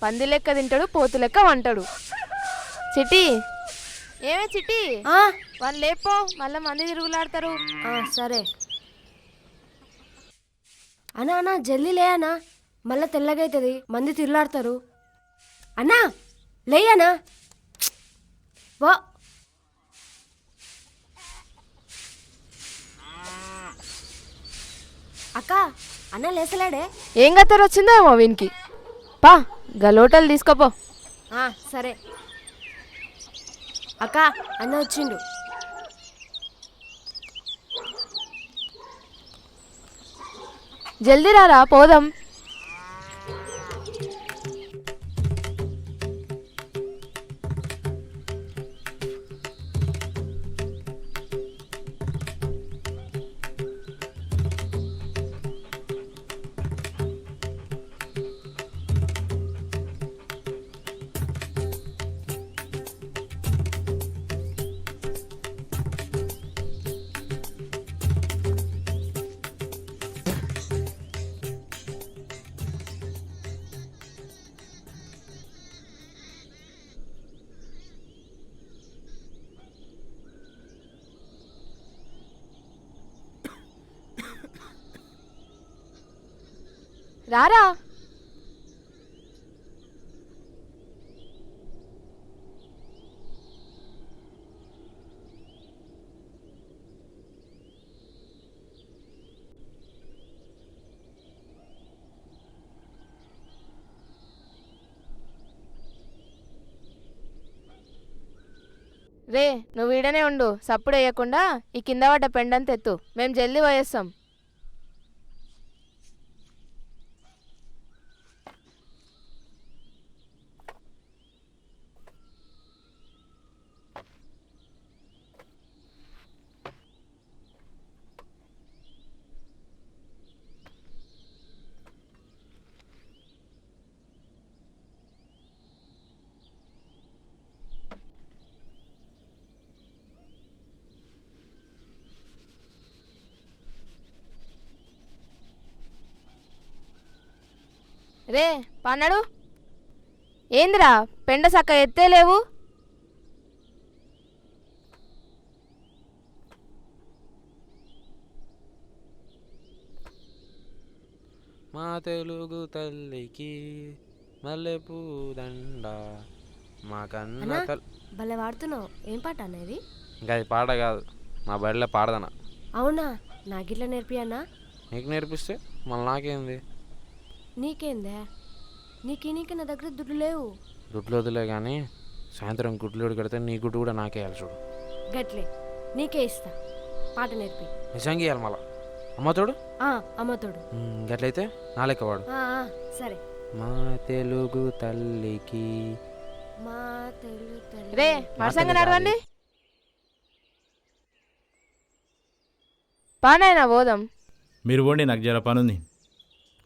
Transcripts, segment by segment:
పంది లెక్క తింటాడు, పోతు లెక్క వంటాడు. చిట్టి ఏమే చిట్టి, వాళ్ళు లేపో, మళ్ళీ మంది తిరుగులాడతారు. సరే అన్నా అన్నా జల్దీ లే అన్నా, మళ్ళీ తెల్లగైతుంది, మంది తిరుగులాడతారు. అన్నా లేయనా వా. అక్క అన్న లేసలేడే? ఏం గత్తరు వచ్చిందో ఏమో వీనికి. పా గలోటలు తీసుకోపో. సరే అక్క, అన్న వచ్చిండు. జల్దీ రారా పోదాం. రారా. రే నువ్వు ఈడనే ఉండు, సప్పుడు వేయకుండా ఈ కింద పడ్డ పెండంత ఎత్తు, మేము జల్దీ పోయేస్తాం. రే పన్నాడు, ఏందిరా పెండ సక్క ఎత్తే లేవు. మా తెలుగు తల్లికి మల్లెపూ దండ మా కన్న భలే వాడుతున్నావు. ఏం పాట అనేది? ఇంకా అది పాట కాదు, మా బడిలో పాడదనా. అవునా, నాకిట్లా నేర్పియన్నా? నీకు నేర్పిస్తే మళ్ళీ నాకేంది? నీకేందే? నీకు నా దగ్గర దుడ్లు లేవు. గుడ్లు వదిలే కానీ సాయంత్రం గుడ్లు కడితే నీ గుడ్డు కూడా నాకే ఇవ్వాలి చూడు. గట్లే నీకే ఇస్తా, పాట నేర్పి. నిజంగా ఇవ్వాలి మళ్ళా. అమ్మతోడు అమ్మతోడు గట్లయితే నా లెక్క వాడు. సరే. మా తెలుగు తల్లికి మా తెలుగు తల్లి. రే మరసంగా నడవండి. పానైనా పోదాం. మీరు పోండి, నాకు జర పనుంది.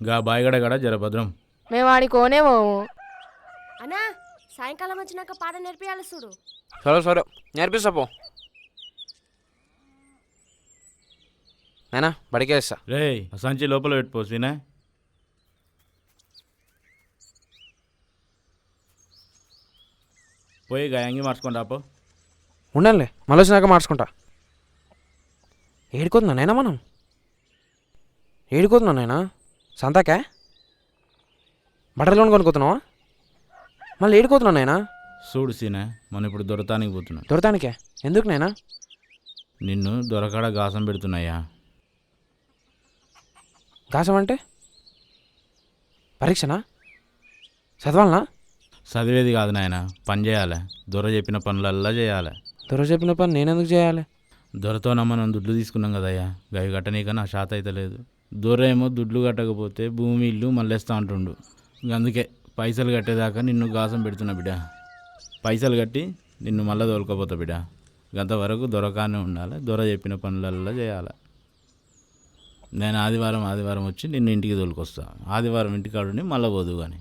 గా బాయిగడ గడ జర భద్రం. మేము ఆడికోనే పోము. అన్నా సాయంకాలం వచ్చినాక పాట నేర్పియాలి చూడు. సరే సరే నేర్పిస్తా పో. నేనా బడికేస్తా. రే సంచి లోపల పెట్టుకో సీనా. పోయి గాయంగి మార్చుకొని రాపో. ఉండండిలే, మళ్ళీ వచ్చినాక మార్చుకుంటా. ఏడుకోతున్నా నైనా మనం? ఏడుకోతున్నా నైనా? సంతాకా బట్టలు కొనుక్కోతున్నావా? మళ్ళీ ఏడుకోతున్నా నైనా? చూడు సీనా, మనం ఇప్పుడు దొరతానికి పోతున్నాం. దొరతానికే? ఎందుకు నైనా? నిన్ను దొరకడ గాసం పెడుతున్నాయా. గాసం అంటే పరీక్షనా? చదవాలనా? చదివేది కాదు నాయన, పని చేయాలి. దొర చెప్పిన పనులల్లా చేయాలి. దొర చెప్పిన పని నేనెందుకు చేయాలి? దొరతోనమ్మ మనం దుడ్లు తీసుకున్నాం కదయ్యా, గవి కట్టనీక నా శాత అయితే లేదు. దొర ఏమో దుడ్లు కట్టకపోతే భూమి ఇల్లు మళ్ళేస్తా అంటుండు. అందుకే పైసలు కట్టేదాకా నిన్ను గాసం పెడుతున్నా బిడ్డ. పైసలు కట్టి నిన్ను మళ్ళీ తోలుకోపోతా బిడ్డ. గంతవరకు దొరకానే ఉండాలి, దొర చెప్పిన పనులల్లా చేయాలి. నేను ఆదివారం వచ్చి నిన్ను ఇంటికి తోలుకొస్తా. ఆదివారం ఇంటికాడుని మళ్ళీ పోదు కానీ.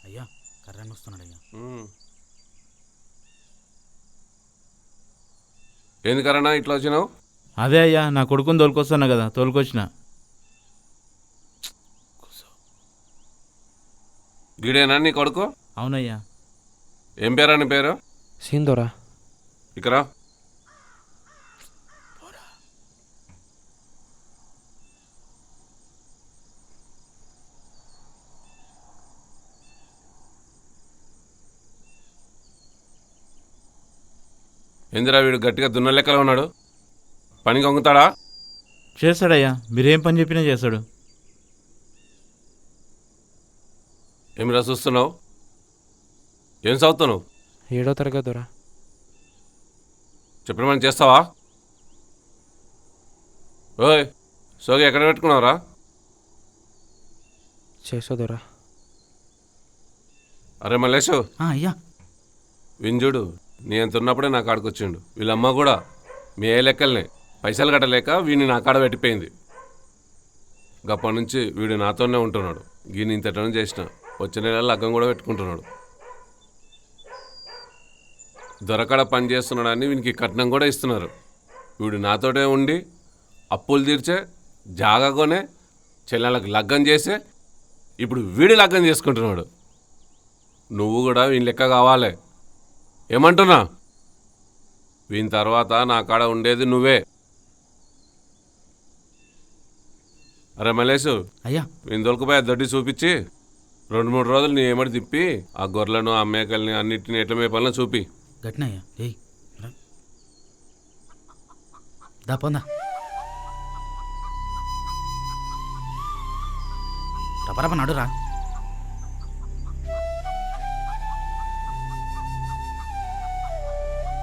అయ్యా కర్రాన్ని వస్తున్నాడు అయ్యా. ఎందుకన్నా ఇట్లా వచ్చినావు? అదే అయ్యా నా కొడుకుని తోలుకొస్తాను కదా తోలుకొచ్చిన. గీడేనా నీ కొడుకు? అవునయ్యా. ఏం పేరా నీ పేరు? సీన్ దొరా. ఇక్కడ ఏందిరా వీడు గట్టిగా దున్న లెక్కలో ఉన్నాడు, పని కొంగుతాడా? చేస్తాడయ్యా, మీరేం పని చెప్పినా చేస్తాడు. ఏమిరా చూస్తున్నావు? ఏం చదువుతున్నావు? 7వ తరగతి దొరా. చెప్పిన పని చేస్తావా? ఓయ్ సోగి ఎక్కడ పెట్టుకున్నావురా? చేసా దొరా. అరే మల్లేషు, అయ్యా వింజుడు నీ ఎంత ఉన్నప్పుడే నా కాడకు వచ్చిండు. వీళ్ళమ్మ కూడా మీ ఏ లెక్కల్ని పైసలు కట్టలేక వీడిని నా కాడ పెట్టిపోయింది. గప్పటి నుంచి వీడు నాతోనే ఉంటున్నాడు. గీని ఇంతటనే చేసిన వచ్చే నెలలో లగ్గం కూడా పెట్టుకుంటున్నాడు. దొరకడ పని చేస్తున్నాడని వీనికి కట్నం కూడా ఇస్తున్నారు. వీడు నాతోటే ఉండి అప్పులు తీర్చే, జాగా కొనే, చెల్లెళ్ళకి లగ్గం చేసే, ఇప్పుడు వీడి లగ్గం చేసుకుంటున్నాడు. నువ్వు కూడా వీని లెక్క కావాలి. ఏమంటున్నా? వీని తర్వాత నా కాడ ఉండేది నువ్వే. అరే మలేషు, అయ్యా వీని దొరికిపోయా దొడ్డి చూపించి 2-3 రోజులు నీ ఏమడి తిప్పి ఆ గొర్రెలను ఆ మేకల్ని అన్నిటిని ఎట్ల మేపాలను చూపి. గట్టినయ్యా. ఏయ్ దా పొందా రపరప నడురా.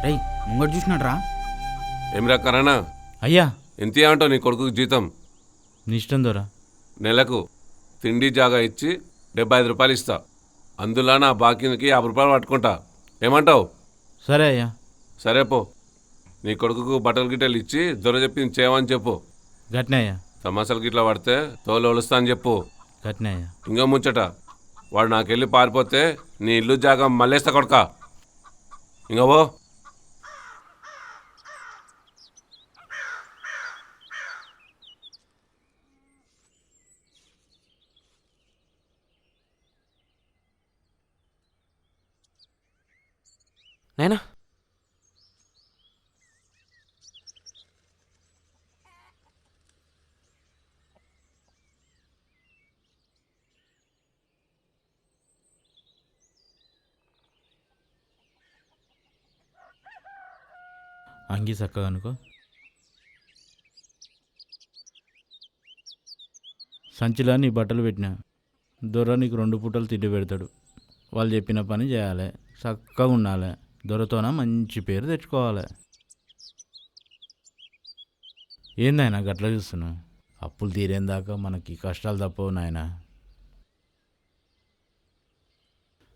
రేయ్ ముంగడు చూసినాడు రా. ఏమిరా కరానా? అయ్యా ఎంత ఇవ్వమంటావు నీ కొడుకు జీతం? నీ ఇష్టం దొరా. నెలకు తిండి జాగా ఇచ్చి 75 రూపాయలు ఇస్తా. అందులో నా బాకీకి 50 రూపాయలు పట్టుకుంటా. ఏమంటావు? సరే అయ్యా. సరే పో. నీ కొడుకుకు బట్టలు గిట్టలు ఇచ్చి దొర చెప్పింది చేయమని చెప్పు. గట్నే అయ్యా. సమస్యలు గిట్లా పడితే తోలు ఒలుస్తా అని చెప్పు. గట్నే అయ్యా. ఇంకా ముంచట వాడు నాకెళ్ళి పారిపోతే నీ ఇల్లు జాగా మళ్ళేస్తా కొడక. ఇంకా పో. నైనా అంగి చక్కగా అనుకో. సంచిలో నీ బట్టలు పెట్టినా దొర నీకు 2 పూటలు తిండి పెడతాడు. వాళ్ళు చెప్పిన పని చేయాలి, చక్కగా ఉండాలి. దొరతోన మంచి పేరు తెచ్చుకోవాలి. ఏందైనా గట్లా చూస్తున్నావు? అప్పులు తీరేందాకా మనకి కష్టాలు తప్పవు నాయన.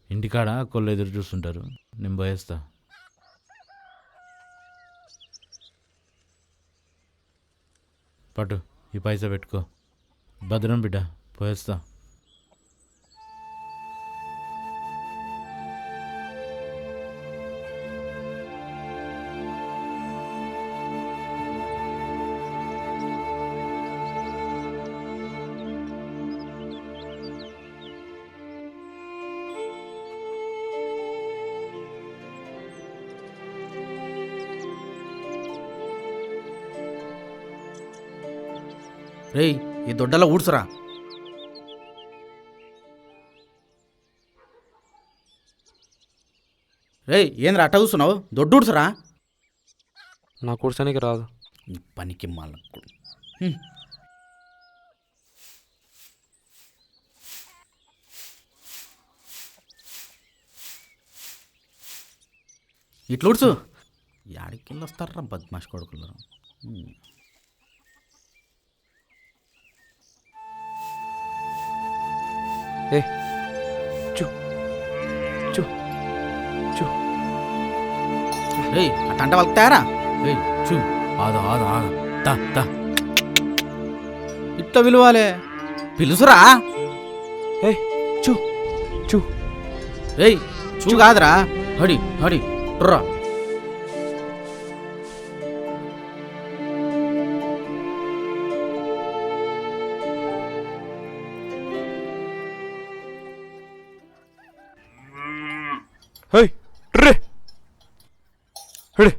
ఇంటికాడ కొళ్ళు ఎదురు చూస్తుంటారు. నేను పోయేస్తా. పట్టు ఈ పైసా పెట్టుకో. భద్రం బిడ్డ, పోయేస్తా. రేయ్ ఈ దొడ్డలా ఊడ్చురా. రేయ్ ఏంద్రా అట్ట కూర్చున్నావు? దొడ్డు ఊడ్చురా. నా కూర్చోనికి రాదు. ఈ పనికి మాలకు ఇట్లా ఊడ్చు. యాడికెళ్ళి వస్తారా బద్మాష్ కొడుకులు. ఏ చూ చూ చూ. రేయ్ అట్టంట వాళ్ళకి తయారా. ఏయ్ చూ ఆదా ఆదా ఆదా దా దా. ఇట్లా విలువాలే, పిలుసురా. ఏ చూ చూ. రేయ్ చూ కాదురా, హడి హడి రా. హై రే హడే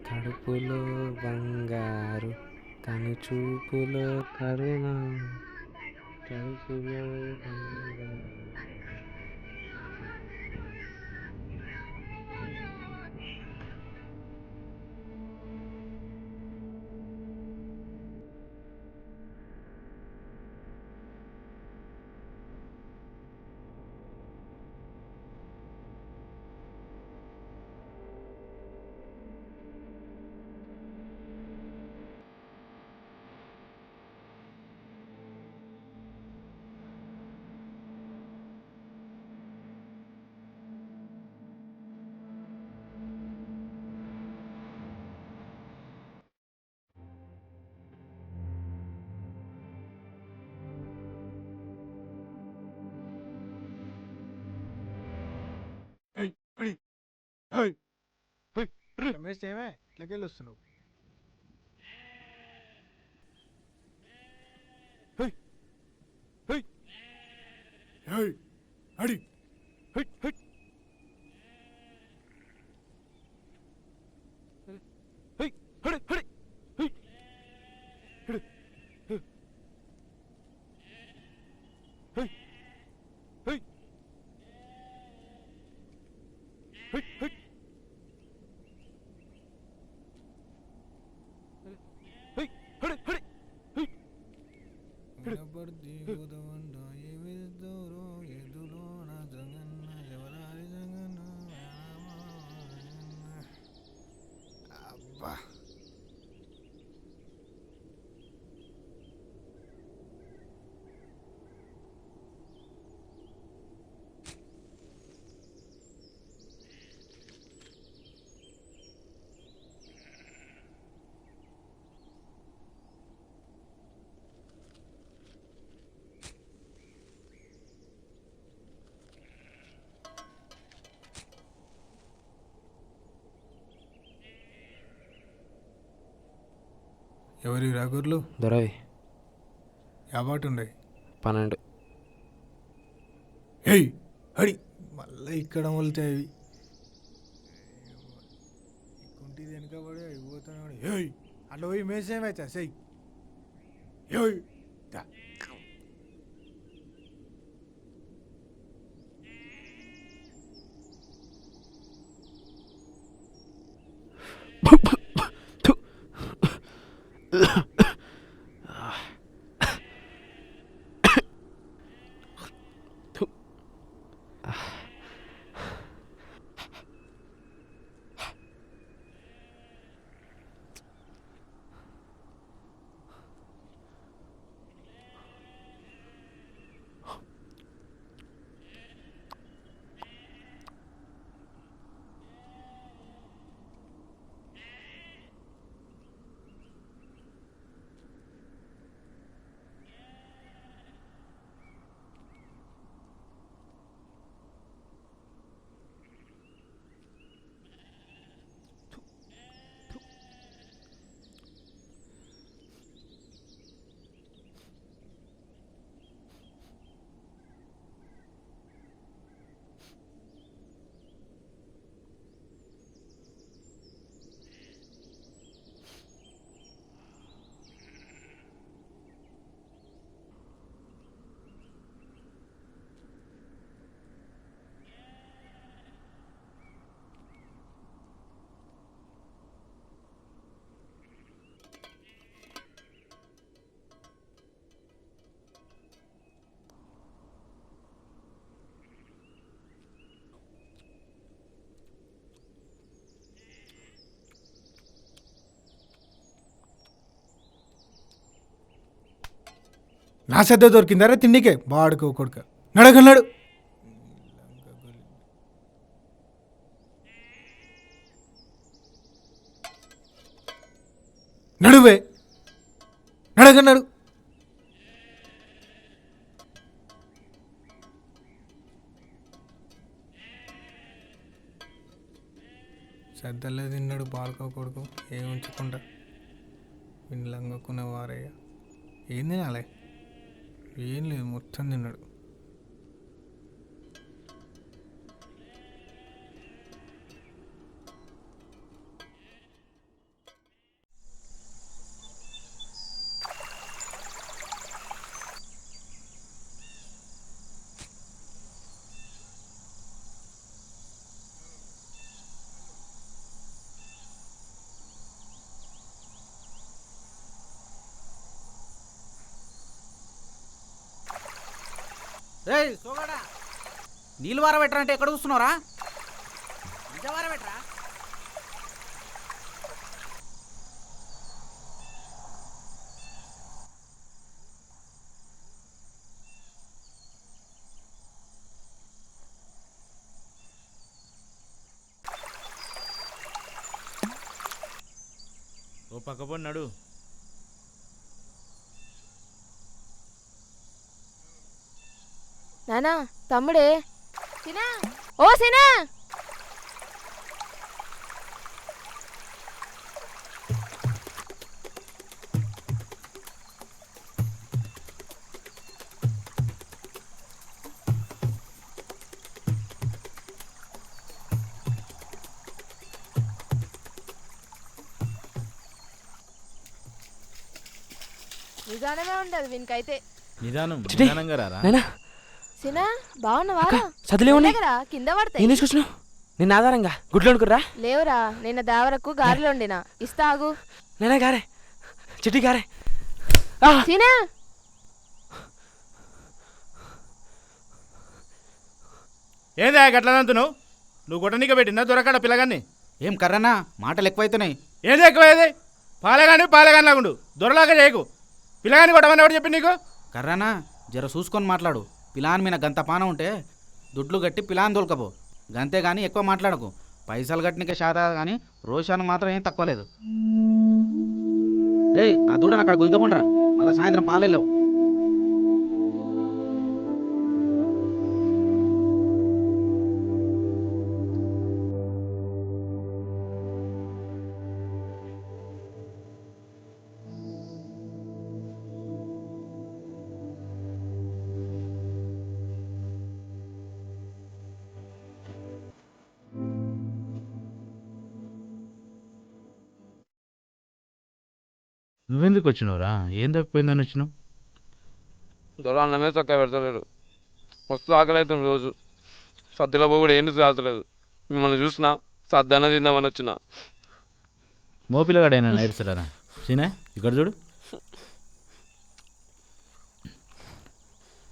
కడుపులో బంగారు కను చూపులో కరుణ కడుపులో బంగారు. రమేష్ ఏమే ఇట్లకెళ్ళి వస్తున్నావు? అడి అబ్బా ఎవరి రాగూర్లు దొరవి యాబాటు ఉండే 12. ఏయ్ అడి మళ్ళీ ఇక్కడ మొలితే అవి కుంటి వెనుకబడి అయిపోతున్నాడు. ఏయ్ అట్లా పోయి మేసేమైతే సెయ్. ఏయ్ నా శ్రద్ధ దొరికిందరా తిండికే బాడుకో కొడుక నడగన్నాడు. నడువే నడగన్నాడు. శ్రద్ధలే తిన్నాడు బాడుకో కొడుకు ఏం ఉంచకుండా వినలంగకున్న వారయ్య. ఏం తినాలే? ఏం లేదు, మొత్తం తిన్నాడు. రే సోగాడా, నీళ్ళు వారబెట్టరా అంటే ఎక్కడ చూస్తున్నావురా? మంచిగా వారబెట్టరా. ఓ పక్కపోడు నడు. నానా తమ్ముడే సినా, ఓ సినా. నిదానమే ఉండదు వీనికైతే. నిదానంగా రారా. నేనా సినా బాగున్నావా? చదువులే ఉన్నాయి. కింద పడతాయి. ఏం తీసుకొచ్చినావు? నేను ఆధారంగా గుడ్లు వండుకుర్రా. లేవురా, నిన్న దావరకు గారెలు వండినా, ఇస్తాగు. నేనా గారే చిట్టి గారే. సినా ఏందా గట్లనంతును? నువ్వు గుట్టనిక పెట్టిందా దొరకడ పిల్లగాన్ని? ఏం కర్రన్నా, మాటలు ఎక్కువైతున్నాయి. ఏంది ఎక్కువైంది? పాలేగాని లాగుండు, దొరలాగా చేయకు. పిల్లగాని కొట్టమని ఎవరు చెప్పి నీకు? కర్రన్నా జర చూసుకొని మాట్లాడు. పిలాన్ మీద గంత పాన ఉంటే దుడ్లు కట్టి పిలాన్ దొలకపో, గంతే కానీ ఎక్కువ మాట్లాడకు. పైసలు కట్టినకే శాత కానీ రోషానికి మాత్రం ఏం తక్కువ లేదు. రే ఆ దూడని అక్కడ గుంజకుండా మళ్ళీ సాయంత్రం పాలేలేవు. నువ్వెందుకు వచ్చినావురా? ఏం తప్పిపోయిందని వచ్చినావు? దొర అన్నమే చక్కగా పెడతలేడు. మస్తు ఆకలి అవుతుంది రోజు. సద్దులో కూడా ఏంటి తాగలేదు. మిమ్మల్ని చూసినా సద్దన్న తిందామని వచ్చిన. మోపిల్లగాడైనా నేర్చరారా? సీనా ఇక్కడ చూడు.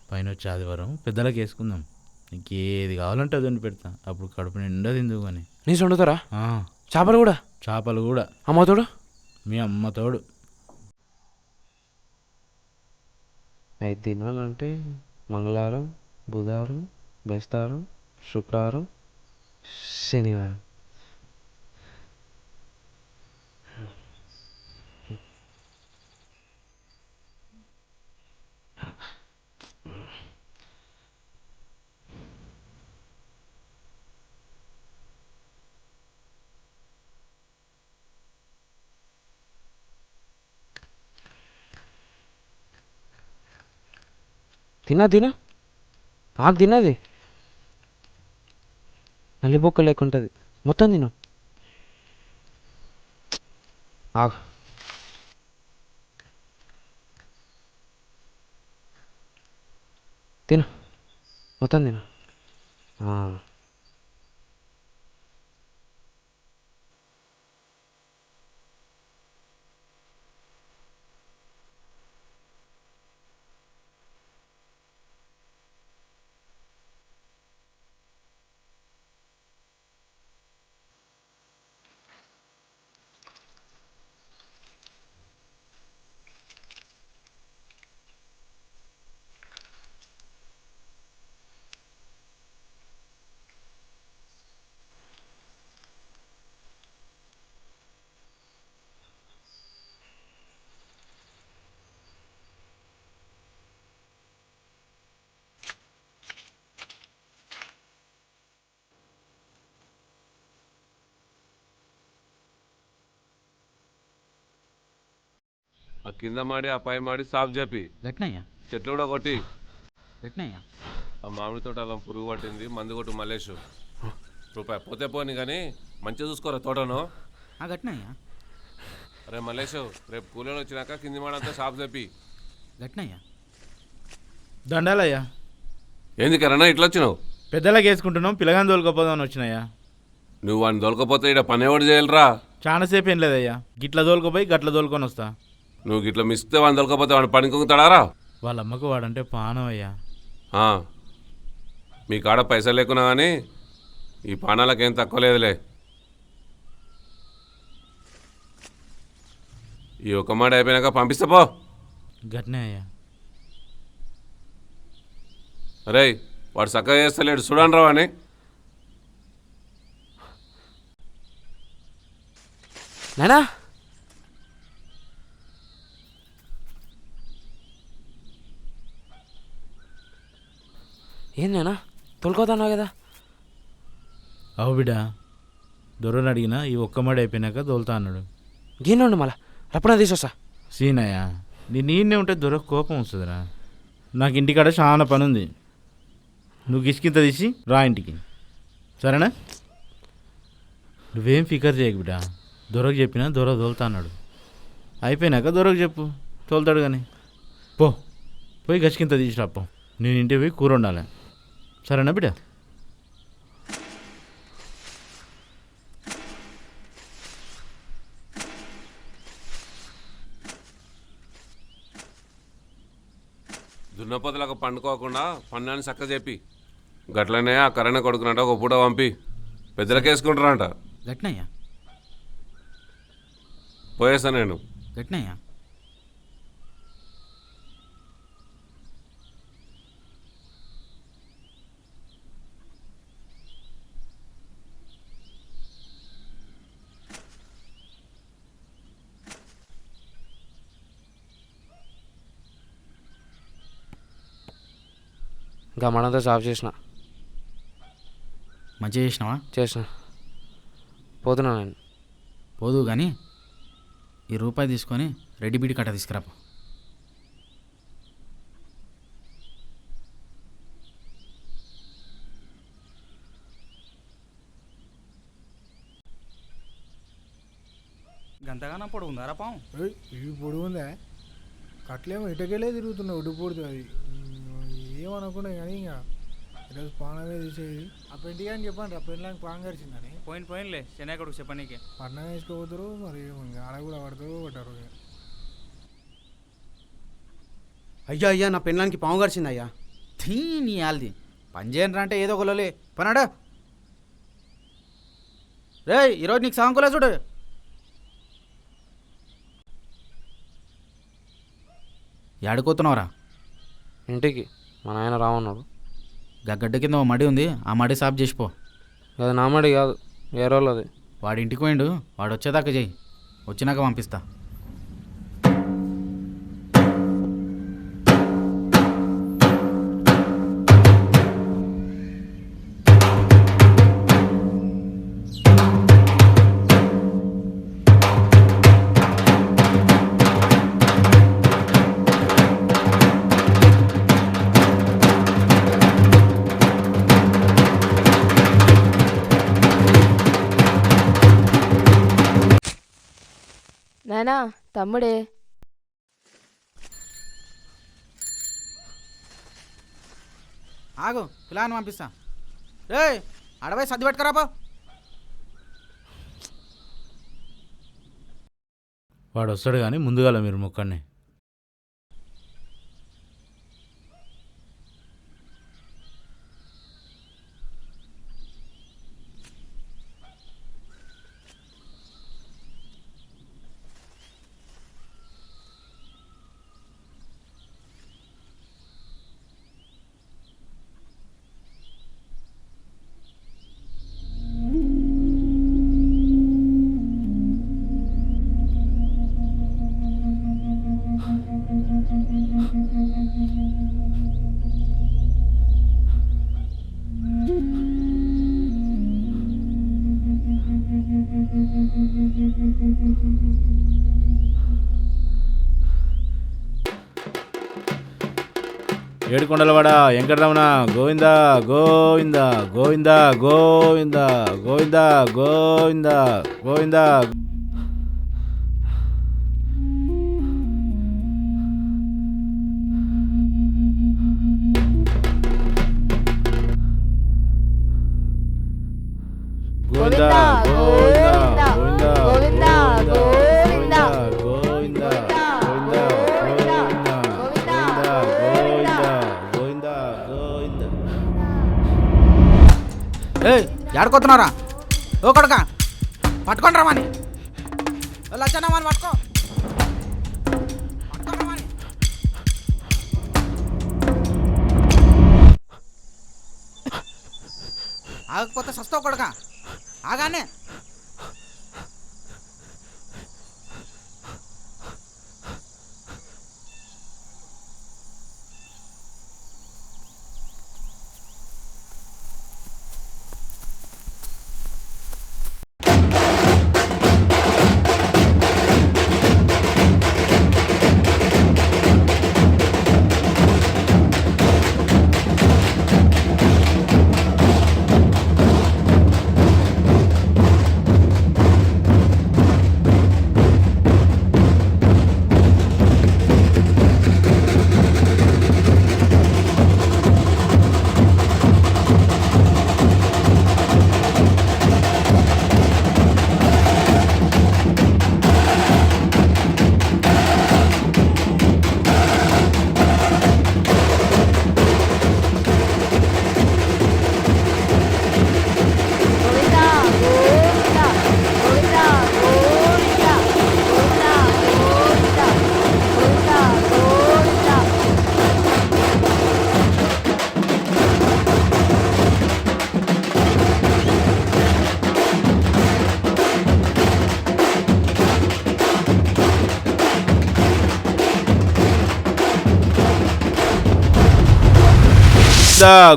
పైన వచ్చి ఆదివారం పెద్దలకు వేసుకుందాం. నీకు ఏది కావాలంటే అది వండి పెడతా. అప్పుడు కడుపు నిండా తిందువు కానీ. నీ వండుతారా? చేపలు కూడా? చేపలు కూడా. అమ్మతోడు? మీ అమ్మతోడు. అయితే తినాలంటే మంగళవారం, బుధవారం, బేస్తవారం, శుక్రవారం, శనివారం. తినా ఆకు తినది, నల్లిబొక్క లేకుంటుంది. మొత్తం తిను. ఆగు. తిను, మొత్తం తిను. ఆ కింద మాడి ఆ పై మాడి సాఫ్ చెప్పి గట్నయ్యా చెట్లు కూడా కొట్టి గట్నయ్యా ఆ మామిడి తోట అలా పురుగు పట్టింది మందు కొట్టు మల్లేషు రూపాయి పోతే పోని కానీ మంచిగా చూసుకోరా తోటను. గట్నయ్యా అరే మల్లేషు రేపు కూలీలు వచ్చినాక కింది మాడంతా సాఫ్ చెప్పి. గట్నయ్యా దండాలయ్యా. ఎందుకరన్నా ఇట్లా వచ్చినావు? పెద్దలకు వేసుకుంటున్నాం, పిల్లగాని తోలుకపోదామని వచ్చినాయా. నువ్వు వాడిని దొలకపోతే ఇక్కడ పని ఎవడు చేయాలరా? చాలాసేపు ఏం లేదయ్యా, గిట్ల తోలుకపోయి గట్ల తోలుకొని వస్తా. నువ్వు ఇట్లా మిస్తే వాడిని దొలకపోతే వాడిని పని కుంగుతాడారా? వాళ్ళ అమ్మకు వాడంటే పానం అయ్యా. మీ కాడ పైసలు లేకున్నా కానీ ఈ పానాలకేం తక్కువ లేదులే. ఈ ఒక్క మాట అయిపోయినాక పంపిస్తా పో. గట్నే అయ్యా. అరే వాడు చక్కగా చేస్తలేడు చూడండి రా అని. నానా ఏందేనా తోలుకోతున్నావు కదా? అవు బిడ్డ, దొరని అడిగినా ఈ ఒక్క మడి అయిపోయినాక దోలుతా అన్నాడు. గీనుండి మళ్ళా రప్పున తీసొస్తా. సీనయ్యా, నేనే ఉంటే దొర కోపం వస్తుందిరా. నాకు ఇంటికాడ చాలా పని ఉంది. నువ్వు గిసికింత తీసి రా ఇంటికి, సరేనా? నువ్వేం ఫికర్ చేయకు బిడ్డ, దొరకు చెప్పినా దొర తోలుతా అన్నాడు. అయిపోయినాక దొరకు చెప్పు, తోలుతాడు కానీ. పోయి గసికింత తీసి రాపో, నేను ఇంటికి పోయి కూర ఉండాలి, సరేనా బిడ్డ? దున్నపోతులకు పండుకోకుండా పన్నాన్ని చక్క చెప్పి గట్లనే ఆ కరెణ కొడుకునంట ఒక పూట పంపి పెద్దలకు వేసుకుంటారంట. గట్నయ్యా పోయేస్తా నేను. గట్నయ్యా ఇంకా మనంతా సాఫ్ చేసిన మంచిగా చేసినావా? పోతున్నా నేను. పోదు కానీ ఈ రూపాయి తీసుకొని రెడ్డి బీడి కట్ట తీసుకురాపో. గంతగానో పొడుగుందారా పాము? ఇవి పొడుగు ఉందా? కట్లేమో ఇటకెళ్ళే తిరుగుతున్నావు, ఇటు పొడుతుంది. అది ఏమనుకున్నా కానీ ఇంకా ఈరోజు పానమే తీసేది. ఆ పెంటి కానీ చెప్పండి, ఆ పెండ్లానికి పాన్ గడిచిందని. పోయినలే చెన్నై కొడుకు చెప్పనీకే. పట్నం వేసుకోపోతారు, మరి ఇంకా ఆడ కూడా పడతారు పట్టారు. అయ్యా అయ్యా నా పెళ్ళానికి పాము గడిచింది అయ్యా. థీ నీ ఆల్ది పని చేయనరా అంటే ఏదో ఒకలే పనాడా. రే ఈరోజు నీకు సాంకులే చూడు. ఏడుకోతున్నావురా? ఇంటికి మా నాయన రామన్నాడు. గడ్డ కింద ఓ మడి ఉంది, ఆ మడి సాఫ్ చేసిపో. అది నా మడి కాదు, వేరే వాళ్ళది. వాడి ఇంటికి పోయిండు, వాడు వచ్చేదాకా చెయ్యి, వచ్చినాక పంపిస్తా. నానా తమ్ముడే, ఆగు పిల్లని పంపిస్తా. రే అడవై సర్ది పెట్టుకురాపో. వాడు వస్తాడు కానీ ముందుగాల మీరు మొక్కడిని. ఏడుకొండలవాడ వెంకటరమణ గోవింద గోవింద గోవింద గోవింద గోవింద గోవింద గోవింద. గోవింద గోవింద గోవింద గోవింద గోవింద గోవింద గోవింద. ఏయ్ ఏడుకొస్తున్నారా? ఓ కొడక పట్టుకోండి రమ్మని లచ్చన్నమాని పట్టుకో పట్టుకోరమ్మని. ఆగకపోతే సస్తావు కొడక ఆగానే.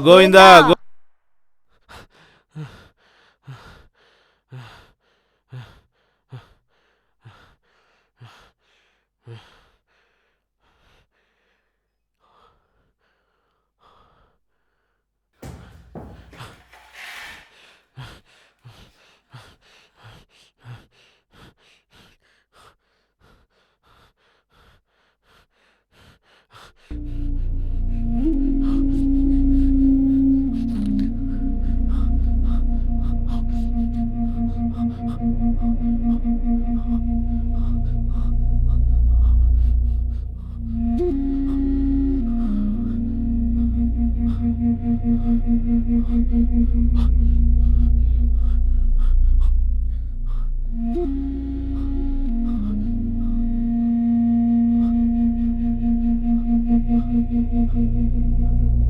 గోవింద గోవింద. Thank you.